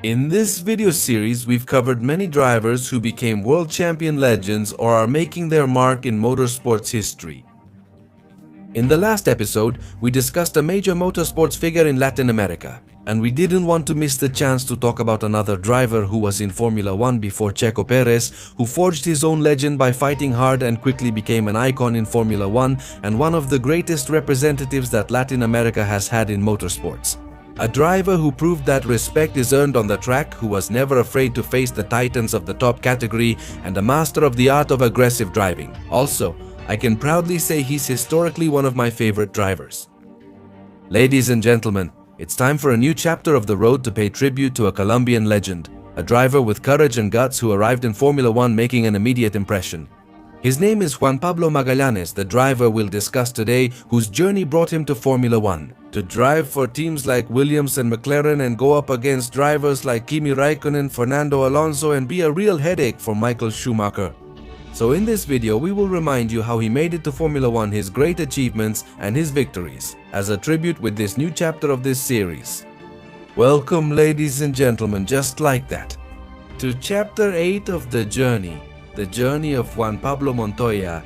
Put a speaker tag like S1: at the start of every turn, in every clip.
S1: In this video series, we've covered many drivers who became world champion legends or are making their mark in motorsports history. In the last episode, we discussed a major motorsports figure in Latin America, and we didn't want to miss the chance to talk about another driver who was in Formula 1 before Checo Perez, who forged his own legend by fighting hard and quickly became an icon in Formula 1 and one of the greatest representatives that Latin America has had in motorsports. A driver who proved that respect is earned on the track, who was never afraid to face the titans of the top category, and a master of the art of aggressive driving. Also, I can proudly say he's historically one of my favorite drivers. Ladies and gentlemen, it's time for a new chapter of the road to pay tribute to a Colombian legend, a driver with courage and guts who arrived in Formula 1 making an immediate impression. His name is Juan Pablo Montoya, the driver we'll discuss today, whose journey brought him to Formula 1. To drive for teams like Williams and McLaren and go up against drivers like Kimi Raikkonen, Fernando Alonso, and be a real headache for Michael Schumacher. So in this video, we will remind you how he made it to Formula 1, his great achievements and his victories, as a tribute with this new chapter of this series. Welcome, ladies and gentlemen, just like that, to Chapter 8 of the journey of Juan Pablo Montoya.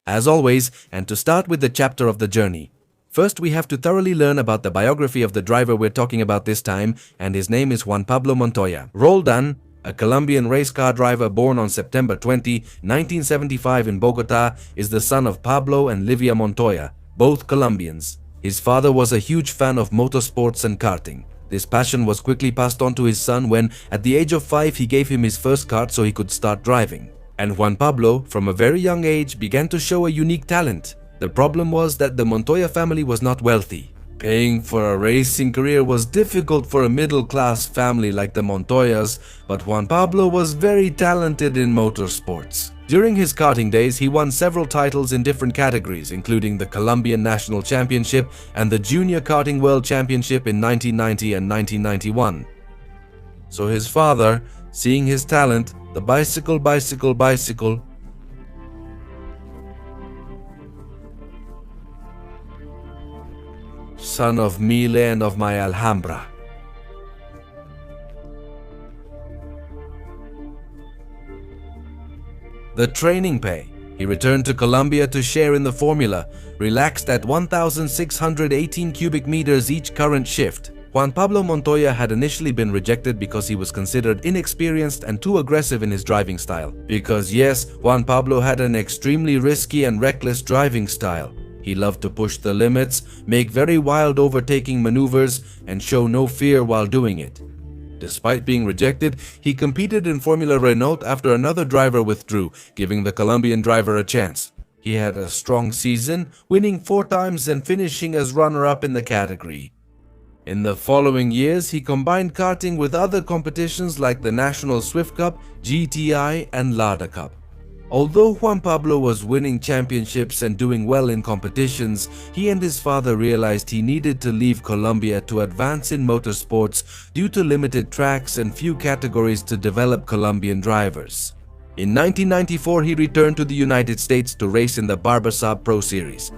S1: As always, and to start with the chapter of the journey, first we have to thoroughly learn about the biography of the driver we're talking about this time, and his name is Juan Pablo Montoya. Roldan, a Colombian race car driver born on September 20, 1975 in Bogota, is the son of Pablo and Livia Montoya, both Colombians. His father was a huge fan of motorsports and karting. This passion was quickly passed on to his son when, at the age of 5, he gave him his first kart so he could start driving. And Juan Pablo, from a very young age, began to show a unique talent. The problem was that the Montoya family was not wealthy. Paying for a racing career was difficult for a middle-class family like the Montoyas, but Juan Pablo was very talented in motorsports. During his karting days, he won several titles in different categories, including the Colombian National Championship and the Junior Karting World Championship in 1990 and 1991. So his father, seeing his talent, the bicycle, son of Mile and of my Alhambra. The training pay. He returned to Colombia to share in the formula, relaxed at 1,618 cubic meters each current shift. Juan Pablo Montoya had initially been rejected because he was considered inexperienced and too aggressive in his driving style. Because yes, Juan Pablo had an extremely risky and reckless driving style. He loved to push the limits, make very wild overtaking maneuvers, and show no fear while doing it. Despite being rejected, he competed in Formula Renault after another driver withdrew, giving the Colombian driver a chance. He had a strong season, winning 4 times and finishing as runner-up in the category. In the following years, he combined karting with other competitions like the National Swift Cup, GTI, and Lada Cup. Although Juan Pablo was winning championships and doing well in competitions, he and his father realized he needed to leave Colombia to advance in motorsports due to limited tracks and few categories to develop Colombian drivers. In 1994, he returned to the United States to race in the Barbasab Pro Series,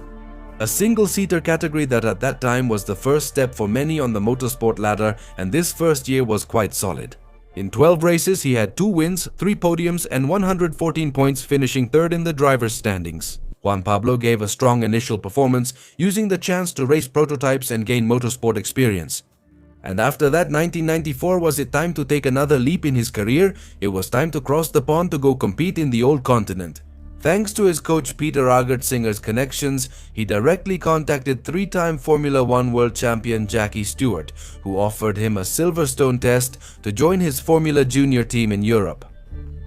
S1: a single-seater category that at that time was the first step for many on the motorsport ladder, and this first year was quite solid. In 12 races, he had 2 wins, 3 podiums, and 114 points, finishing 3rd in the driver's standings. Juan Pablo gave a strong initial performance, using the chance to race prototypes and gain motorsport experience. And after that, 1994, was it time to take another leap in his career? It was time to cross the pond to go compete in the old continent. Thanks to his coach Peter Agertsinger's connections, he directly contacted 3-time Formula 1 world champion Jackie Stewart, who offered him a Silverstone test to join his Formula Junior team in Europe.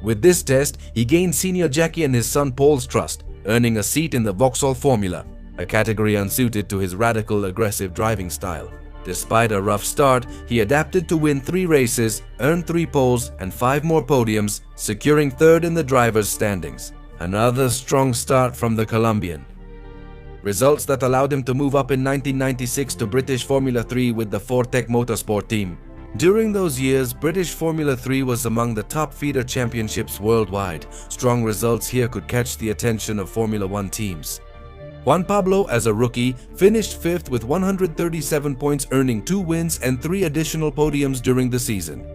S1: With this test, he gained senior Jackie and his son Paul's trust, earning a seat in the Vauxhall Formula, a category unsuited to his radical, aggressive driving style. Despite a rough start, he adapted to win 3 races, earn 3 poles and 5 more podiums, securing 3rd in the driver's standings. Another strong start from the Colombian. Results that allowed him to move up in 1996 to British Formula 3 with the Fortec Motorsport team. During those years, British Formula 3 was among the top feeder championships worldwide. Strong results here could catch the attention of Formula 1 teams. Juan Pablo, as a rookie, finished 5th with 137 points, earning 2 wins and 3 additional podiums during the season.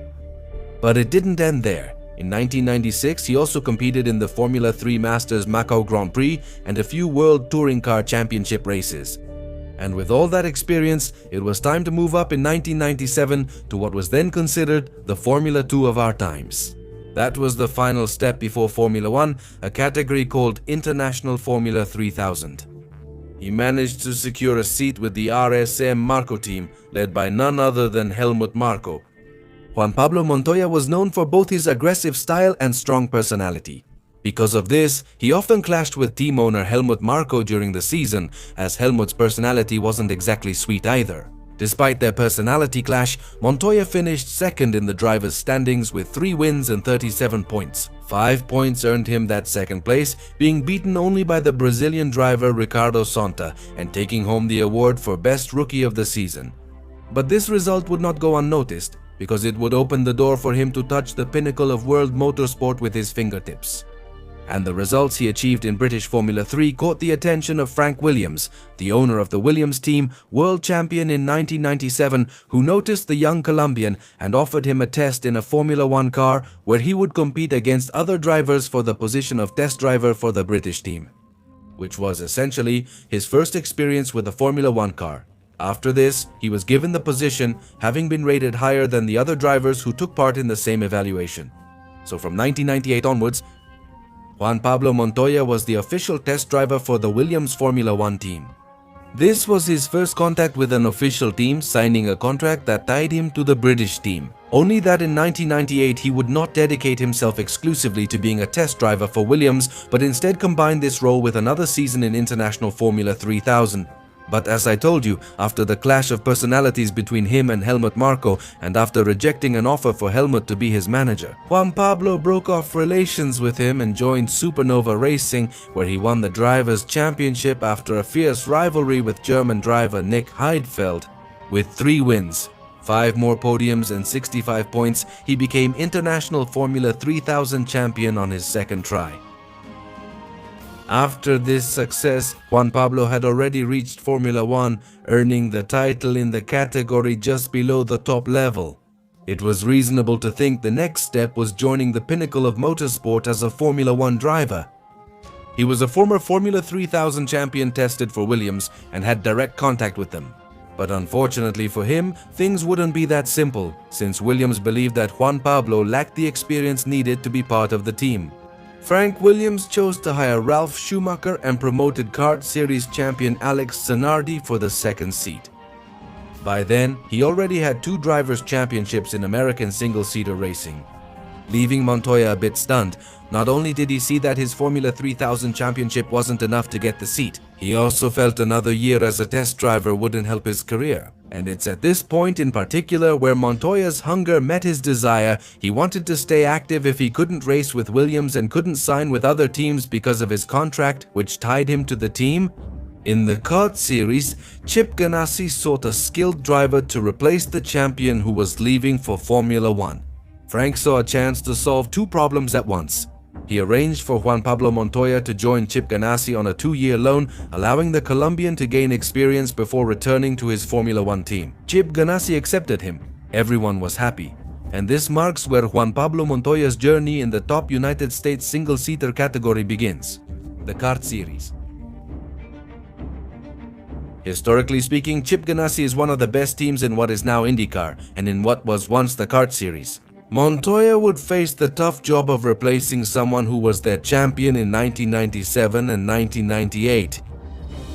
S1: But it didn't end there. In 1996, he also competed in the Formula 3 Masters Macau Grand Prix and a few World Touring Car Championship races. And with all that experience, it was time to move up in 1997 to what was then considered the Formula 2 of our times. That was the final step before Formula 1, a category called International Formula 3000. He managed to secure a seat with the RSM Marco team, led by none other than Helmut Marko. Juan Pablo Montoya was known for both his aggressive style and strong personality. Because of this, he often clashed with team owner Helmut Marko during the season, as Helmut's personality wasn't exactly sweet either. Despite their personality clash, Montoya finished second in the drivers' standings with 3 wins and 37 points. 5 points earned him that second place, being beaten only by the Brazilian driver Ricardo Sonta and taking home the award for Best Rookie of the season. But this result would not go unnoticed, because it would open the door for him to touch the pinnacle of world motorsport with his fingertips. And the results he achieved in British Formula 3 caught the attention of Frank Williams, the owner of the Williams team, world champion in 1997, who noticed the young Colombian and offered him a test in a Formula 1 car where he would compete against other drivers for the position of test driver for the British team, which was essentially his first experience with a Formula 1 car. After this, he was given the position, having been rated higher than the other drivers who took part in the same evaluation. So from 1998 onwards, Juan Pablo Montoya was the official test driver for the Williams Formula 1 team. This was his first contact with an official team, signing a contract that tied him to the British team. Only that in 1998 he would not dedicate himself exclusively to being a test driver for Williams, but instead combined this role with another season in International Formula 3000. But as I told you, after the clash of personalities between him and Helmut Marko, and after rejecting an offer for Helmut to be his manager, Juan Pablo broke off relations with him and joined Supernova Racing, where he won the Drivers' Championship after a fierce rivalry with German driver Nick Heidfeld. With 3 wins, 5 more podiums and 65 points, he became International Formula 3000 champion on his second try. After this success, Juan Pablo had already reached Formula 1, earning the title in the category just below the top level. It was reasonable to think the next step was joining the pinnacle of motorsport as a Formula 1 driver. He was a former Formula 3000 champion, tested for Williams, and had direct contact with them. But unfortunately for him, things wouldn't be that simple, since Williams believed that Juan Pablo lacked the experience needed to be part of the team. Frank Williams chose to hire Ralf Schumacher and promoted kart series champion Alex Zanardi for the second seat. By then, he already had 2 drivers' championships in American single-seater racing. Leaving Montoya a bit stunned, not only did he see that his Formula 3000 championship wasn't enough to get the seat, he also felt another year as a test driver wouldn't help his career. And it's at this point in particular where Montoya's hunger met his desire. He wanted to stay active if he couldn't race with Williams and couldn't sign with other teams because of his contract, which tied him to the team. In the kart series, Chip Ganassi sought a skilled driver to replace the champion who was leaving for Formula 1. Frank saw a chance to solve 2 problems at once. He arranged for Juan Pablo Montoya to join Chip Ganassi on a 2-year loan, allowing the Colombian to gain experience before returning to his Formula 1 team. Chip Ganassi accepted him. Everyone was happy. And this marks where Juan Pablo Montoya's journey in the top United States single-seater category begins, the kart series. Historically speaking, Chip Ganassi is one of the best teams in what is now IndyCar and in what was once the kart series. Montoya would face the tough job of replacing someone who was their champion in 1997 and 1998.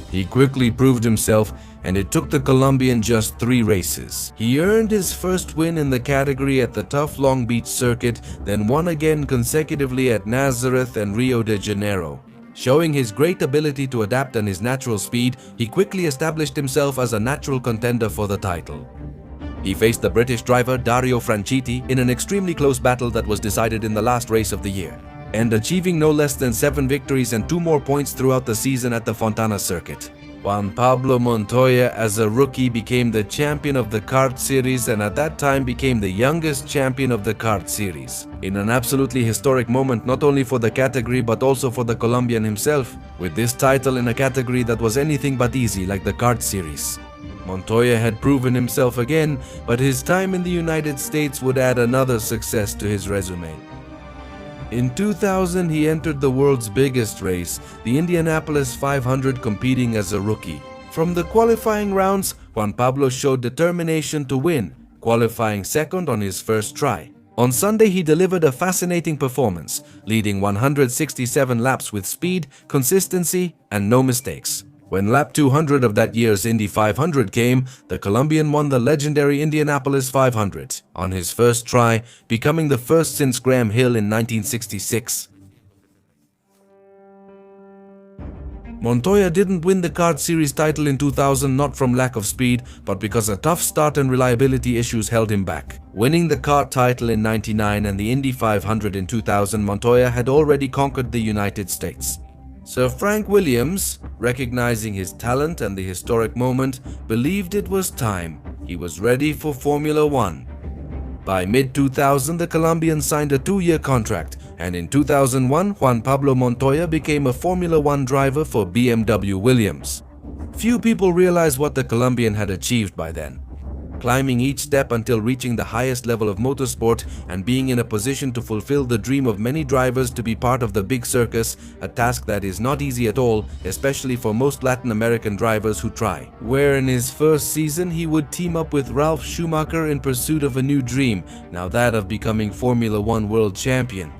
S1: He quickly proved himself, and it took the Colombian just 3 races. He earned his first win in the category at the tough Long Beach circuit, then won again consecutively at Nazareth and Rio de Janeiro. Showing his great ability to adapt and his natural speed, he quickly established himself as a natural contender for the title. He faced the British driver Dario Franchitti in an extremely close battle that was decided in the last race of the year, and achieving no less than 7 victories and 2 more points throughout the season at the Fontana circuit. Juan Pablo Montoya, as a rookie, became the champion of the kart series and at that time became the youngest champion of the kart series. In an absolutely historic moment not only for the category but also for the Colombian himself, with this title in a category that was anything but easy like the kart series. Montoya had proven himself again, but his time in the United States would add another success to his resume. In 2000, he entered the world's biggest race, the Indianapolis 500, competing as a rookie. From the qualifying rounds, Juan Pablo showed determination to win, qualifying second on his first try. On Sunday, he delivered a fascinating performance, leading 167 laps with speed, consistency, and no mistakes. When lap 200 of that year's Indy 500 came, the Colombian won the legendary Indianapolis 500 on his first try, becoming the first since Graham Hill in 1966. Montoya didn't win the kart series title in 2000 not from lack of speed, but because a tough start and reliability issues held him back. Winning the kart title in 99 and the Indy 500 in 2000, Montoya had already conquered the United States. Sir Frank Williams, recognizing his talent and the historic moment, believed it was time. He was ready for Formula One. By mid-2000, the Colombian signed a 2-year contract, and in 2001, Juan Pablo Montoya became a Formula One driver for BMW Williams. Few people realized what the Colombian had achieved by then. Climbing each step until reaching the highest level of motorsport and being in a position to fulfill the dream of many drivers to be part of the big circus, a task that is not easy at all, especially for most Latin American drivers who try. Where in his first season he would team up with Ralf Schumacher in pursuit of a new dream, now that of becoming Formula One world champion.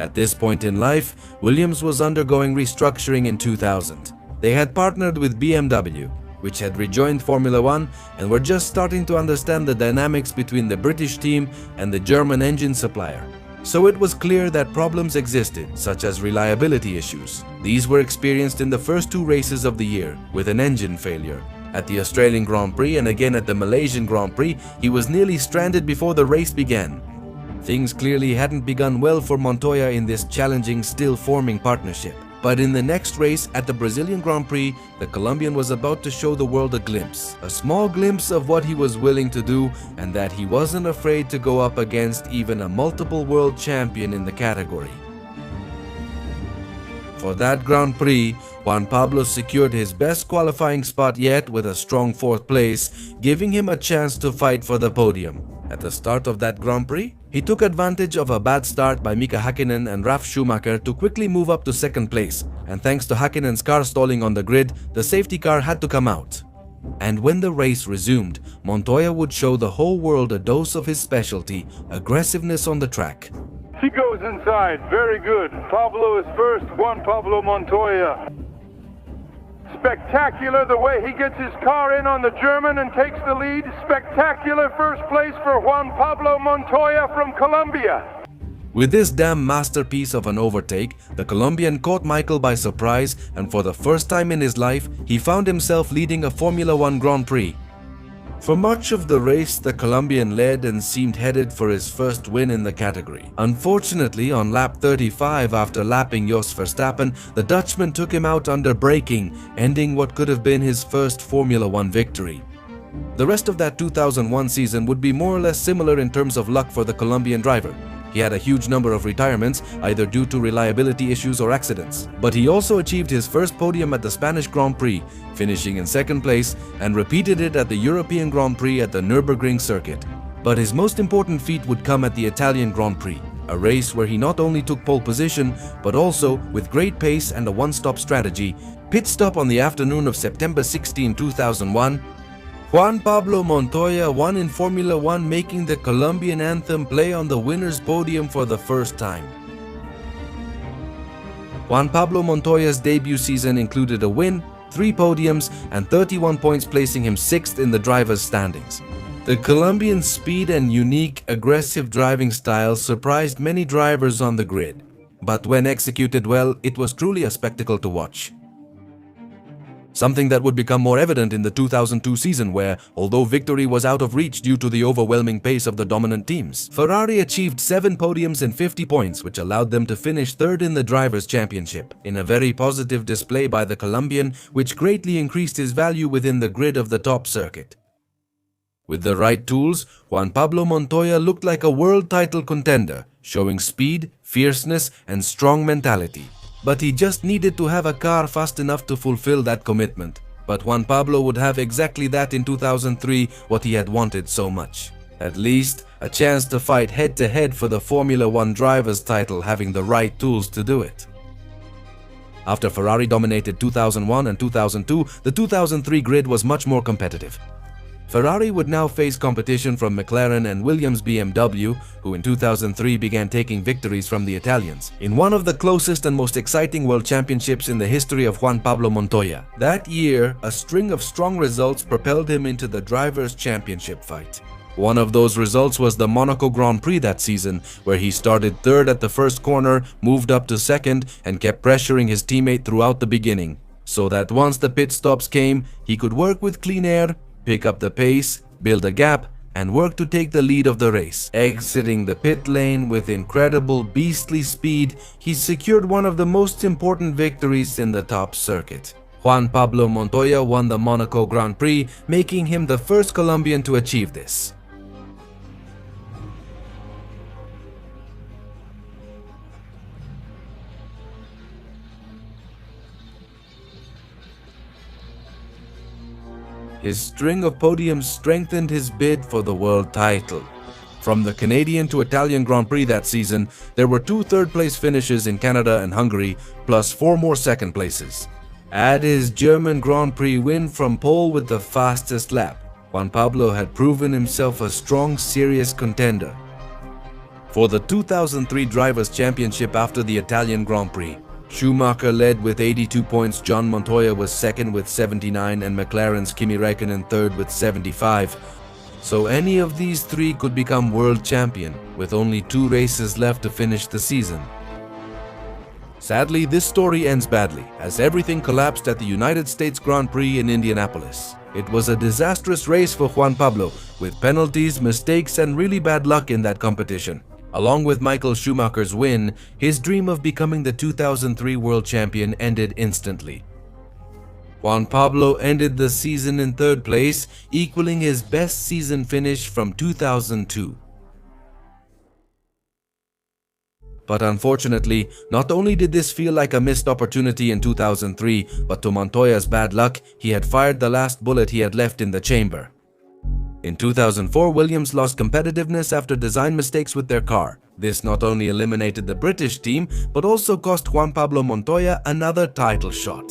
S1: At this point in life, Williams was undergoing restructuring in 2000. They had partnered with BMW, which had rejoined Formula One and were just starting to understand the dynamics between the British team and the German engine supplier. So it was clear that problems existed, such as reliability issues. These were experienced in the first 2 races of the year, with an engine failure. At the Australian Grand Prix and again at the Malaysian Grand Prix, he was nearly stranded before the race began. Things clearly hadn't begun well for Montoya in this challenging, still-forming partnership. But in the next race at the Brazilian Grand Prix, the Colombian was about to show the world a small glimpse of what he was willing to do, and that he wasn't afraid to go up against even a multiple world champion in the category. For that Grand Prix, Juan Pablo secured his best qualifying spot yet with a strong 4th place, giving him a chance to fight for the podium. At the start of that Grand Prix, he took advantage of a bad start by Mika Häkkinen and Ralf Schumacher to quickly move up to 2nd place, and thanks to Häkkinen's car stalling on the grid, the safety car had to come out. And when the race resumed, Montoya would show the whole world a dose of his specialty, aggressiveness on the track.
S2: He goes inside, very good. Pablo is first, Juan Pablo Montoya. Spectacular the way he gets his car in on the German and takes the lead. Spectacular first place for Juan Pablo Montoya from Colombia.
S1: With this damn masterpiece of an overtake, the Colombian caught Michael by surprise, and for the first time in his life, he found himself leading a Formula One Grand Prix. For much of the race, the Colombian led and seemed headed for his first win in the category. Unfortunately, on lap 35, after lapping Jos Verstappen, the Dutchman took him out under braking, ending what could have been his first Formula One victory. The rest of that 2001 season would be more or less similar in terms of luck for the Colombian driver. He had a huge number of retirements, either due to reliability issues or accidents. But he also achieved his first podium at the Spanish Grand Prix, finishing in 2nd place, and repeated it at the European Grand Prix at the Nürburgring circuit. But his most important feat would come at the Italian Grand Prix, a race where he not only took pole position, but also, with great pace and a one-stop strategy, pit stop on the afternoon of September 16, 2001, Juan Pablo Montoya won in Formula One, making the Colombian anthem play on the winner's podium for the first time. Juan Pablo Montoya's debut season included a win, 3 podiums, and 31 points, placing him 6th in the drivers' standings. The Colombian speed and unique, aggressive driving style surprised many drivers on the grid. But when executed well, it was truly a spectacle to watch. Something that would become more evident in the 2002 season where, although victory was out of reach due to the overwhelming pace of the dominant teams, Ferrari achieved 7 podiums and 50 points, which allowed them to finish third in the Drivers' Championship, in a very positive display by the Colombian, which greatly increased his value within the grid of the top circuit. With the right tools, Juan Pablo Montoya looked like a world title contender, showing speed, fierceness, and strong mentality. But he just needed to have a car fast enough to fulfill that commitment. But Juan Pablo would have exactly that in 2003, what he had wanted so much. At least, a chance to fight head-to-head for the Formula One driver's title, having the right tools to do it. After Ferrari dominated 2001 and 2002, the 2003 grid was much more competitive. Ferrari would now face competition from McLaren and Williams BMW, who in 2003 began taking victories from the Italians, in one of the closest and most exciting world championships in the history of Juan Pablo Montoya. That year, a string of strong results propelled him into the Drivers' Championship fight. One of those results was the Monaco Grand Prix that season, where he started third at the first corner, moved up to second, and kept pressuring his teammate throughout the beginning, so that once the pit stops came, he could work with clean air, pick up the pace, build a gap, and work to take the lead of the race. Exiting the pit lane with incredible beastly speed, he secured one of the most important victories in the top circuit. Juan Pablo Montoya won the Monaco Grand Prix, making him the first Colombian to achieve this. His string of podiums strengthened his bid for the world title. From the Canadian to Italian Grand Prix that season, there were 2 third-place finishes in Canada and Hungary, plus 4 more second places. Add his German Grand Prix win from pole with the fastest lap. Juan Pablo had proven himself a strong, serious contender. For the 2003 Drivers' Championship after the Italian Grand Prix, Schumacher led with 82 points, John Montoya was second with 79, and McLaren's Kimi Räikkönen third with 75. So any of these 3 could become world champion, with only 2 races left to finish the season. Sadly, this story ends badly, as everything collapsed at the United States Grand Prix in Indianapolis. It was a disastrous race for Juan Pablo, with penalties, mistakes, and really bad luck in that competition. Along with Michael Schumacher's win, his dream of becoming the 2003 world champion ended instantly. Juan Pablo ended the season in 3rd place, equaling his best season finish from 2002. But unfortunately, not only did this feel like a missed opportunity in 2003, but to Montoya's bad luck, he had fired the last bullet he had left in the chamber. In 2004, Williams lost competitiveness after design mistakes with their car. This not only eliminated the British team, but also cost Juan Pablo Montoya another title shot.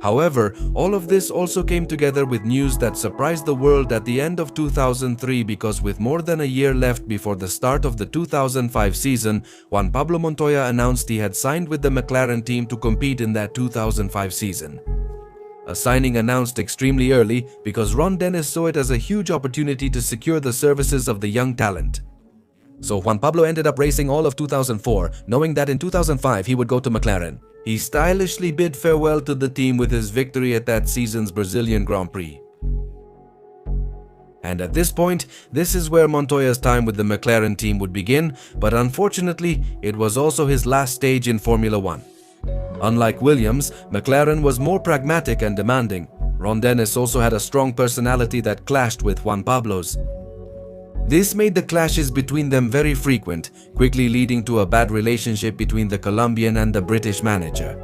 S1: However, all of this also came together with news that surprised the world at the end of 2003, because with more than a year left before the start of the 2005 season, Juan Pablo Montoya announced he had signed with the McLaren team to compete in that 2005 season. A signing announced extremely early because Ron Dennis saw it as a huge opportunity to secure the services of the young talent. So Juan Pablo ended up racing all of 2004, knowing that in 2005 he would go to McLaren. He stylishly bid farewell to the team with his victory at that season's Brazilian Grand Prix. And at this point, this is where Montoya's time with the McLaren team would begin, but unfortunately, it was also his last stage in Formula One. Unlike Williams, McLaren was more pragmatic and demanding. Ron Dennis also had a strong personality that clashed with Juan Pablo's. This made the clashes between them very frequent, quickly leading to a bad relationship between the Colombian and the British manager.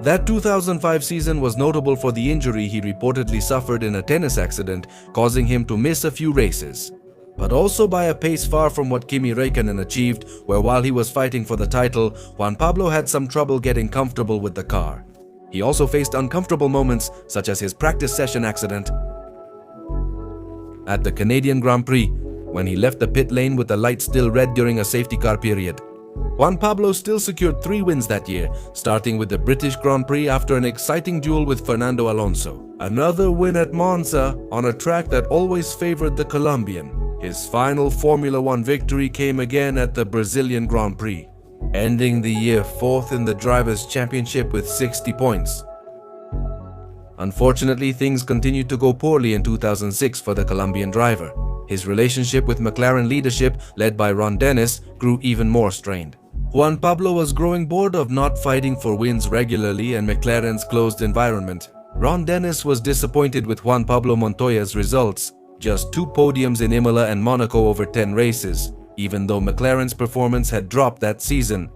S1: That 2005 season was notable for the injury he reportedly suffered in a tennis accident, causing him to miss a few races. But also by a pace far from what Kimi Räikkönen achieved, where while he was fighting for the title, Juan Pablo had some trouble getting comfortable with the car. He also faced uncomfortable moments, such as his practice session accident at the Canadian Grand Prix, when he left the pit lane with the light still red during a safety car period. Juan Pablo still secured 3 wins that year, starting with the British Grand Prix after an exciting duel with Fernando Alonso. Another win at Monza on a track that always favored the Colombian. His final Formula One victory came again at the Brazilian Grand Prix, ending the year 4th in the Drivers' Championship with 60 points. Unfortunately, things continued to go poorly in 2006 for the Colombian driver. His relationship with McLaren leadership, led by Ron Dennis, grew even more strained. Juan Pablo was growing bored of not fighting for wins regularly and McLaren's closed environment. Ron Dennis was disappointed with Juan Pablo Montoya's results, just 2 podiums in Imola and Monaco over 10 races, even though McLaren's performance had dropped that season.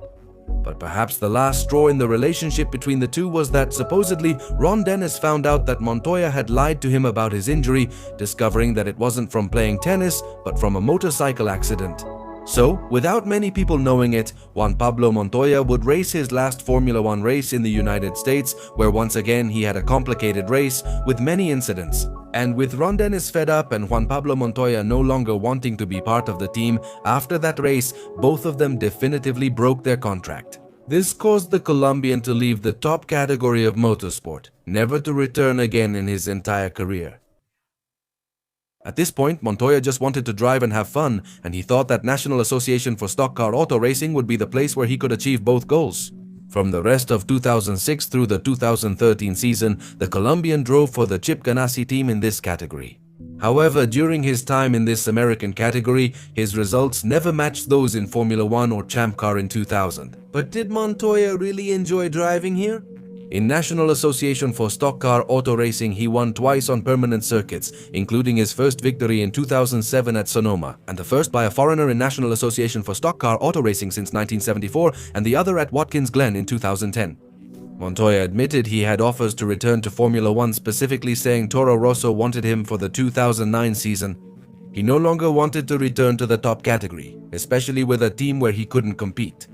S1: But perhaps the last straw in the relationship between the two was that supposedly Ron Dennis found out that Montoya had lied to him about his injury, discovering that it wasn't from playing tennis but from a motorcycle accident. So, without many people knowing it, Juan Pablo Montoya would race his last Formula One race in the United States, where once again he had a complicated race with many incidents. And with Ron Dennis fed up and Juan Pablo Montoya no longer wanting to be part of the team, after that race, both of them definitively broke their contract. This caused the Colombian to leave the top category of motorsport, never to return again in his entire career. At this point, Montoya just wanted to drive and have fun, and he thought that National Association for Stock Car Auto Racing would be the place where he could achieve both goals. From the rest of 2006 through the 2013 season, the Colombian drove for the Chip Ganassi team in this category. However, during his time in this American category, his results never matched those in Formula One or Champ Car in 2000. But did Montoya really enjoy driving here? In National Association for Stock Car Auto Racing, he won twice on permanent circuits, including his first victory in 2007 at Sonoma, and the first by a foreigner in National Association for Stock Car Auto Racing since 1974, and the other at Watkins Glen in 2010. Montoya admitted he had offers to return to Formula One, specifically saying Toro Rosso wanted him for the 2009 season. He no longer wanted to return to the top category, especially with a team where he couldn't compete.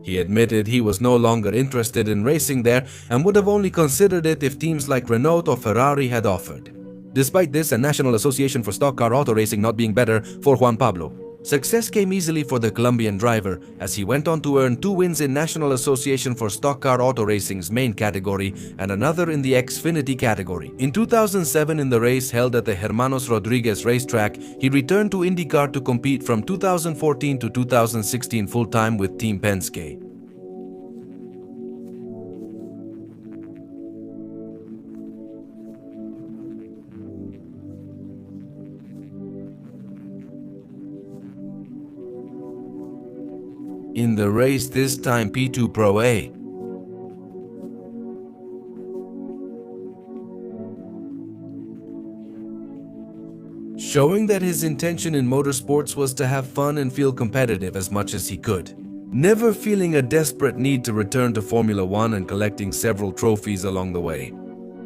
S1: He admitted he was no longer interested in racing there and would have only considered it if teams like Renault or Ferrari had offered. Despite this and National Association for Stock Car Auto Racing not being better for Juan Pablo, success came easily for the Colombian driver as he went on to earn 2 wins in National Association for Stock Car Auto Racing's main category and another in the Xfinity category. In 2007, in the race held at the Hermanos Rodriguez racetrack, he returned to IndyCar to compete from 2014 to 2016 full-time with Team Penske. In the race this time P2 Pro A, showing that his intention in motorsports was to have fun and feel competitive as much as he could, never feeling a desperate need to return to Formula One and collecting several trophies along the way.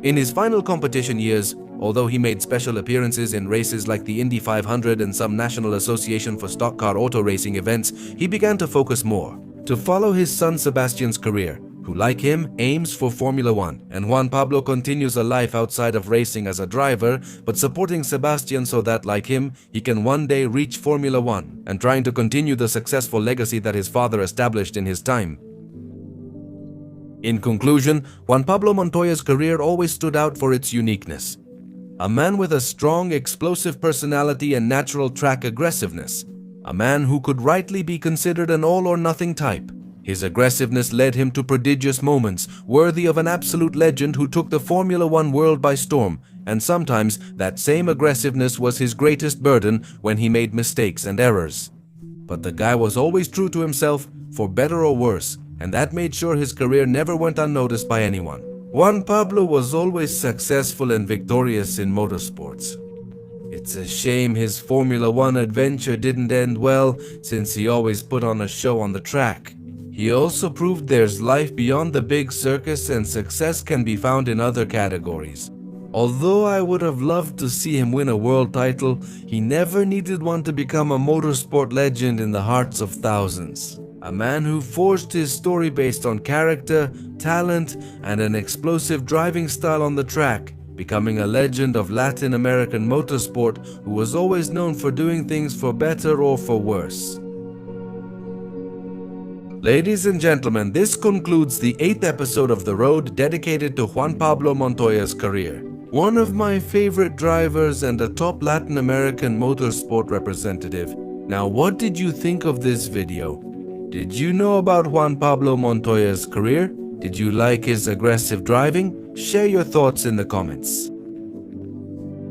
S1: In his final competition years, although he made special appearances in races like the Indy 500 and some National Association for Stock Car Auto Racing events, he began to focus more to follow his son Sebastian's career, who like him aims for Formula One, and Juan Pablo continues a life outside of racing as a driver, but supporting Sebastian so that like him, he can one day reach Formula One and trying to continue the successful legacy that his father established in his time. In conclusion, Juan Pablo Montoya's career always stood out for its uniqueness. A man with a strong, explosive personality and natural track aggressiveness. A man who could rightly be considered an all-or-nothing type. His aggressiveness led him to prodigious moments, worthy of an absolute legend who took the Formula One world by storm, and sometimes that same aggressiveness was his greatest burden when he made mistakes and errors. But the guy was always true to himself, for better or worse, and that made sure his career never went unnoticed by anyone. Juan Pablo was always successful and victorious in motorsports. It's a shame his Formula One adventure didn't end well, since he always put on a show on the track. He also proved there's life beyond the big circus and success can be found in other categories. Although I would have loved to see him win a world title, he never needed one to become a motorsport legend in the hearts of thousands. A man who forged his story based on character, talent, and an explosive driving style on the track, becoming a legend of Latin American motorsport who was always known for doing things for better or for worse. Ladies and gentlemen, this concludes the 8th episode of The Road dedicated to Juan Pablo Montoya's career. One of my favorite drivers and a top Latin American motorsport representative. Now, what did you think of this video? Did you know about Juan Pablo Montoya's career? Did you like his aggressive driving? Share your thoughts in the comments.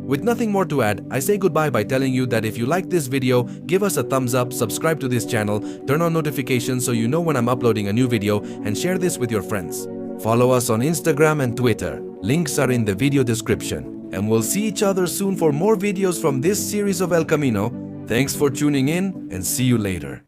S1: With nothing more to add, I say goodbye by telling you that if you like this video, give us a thumbs up, subscribe to this channel, turn on notifications so you know when I'm uploading a new video, and share this with your friends. Follow us on Instagram and Twitter. Links are in the video description. And we'll see each other soon for more videos from this series of El Camino. Thanks for tuning in and see you later.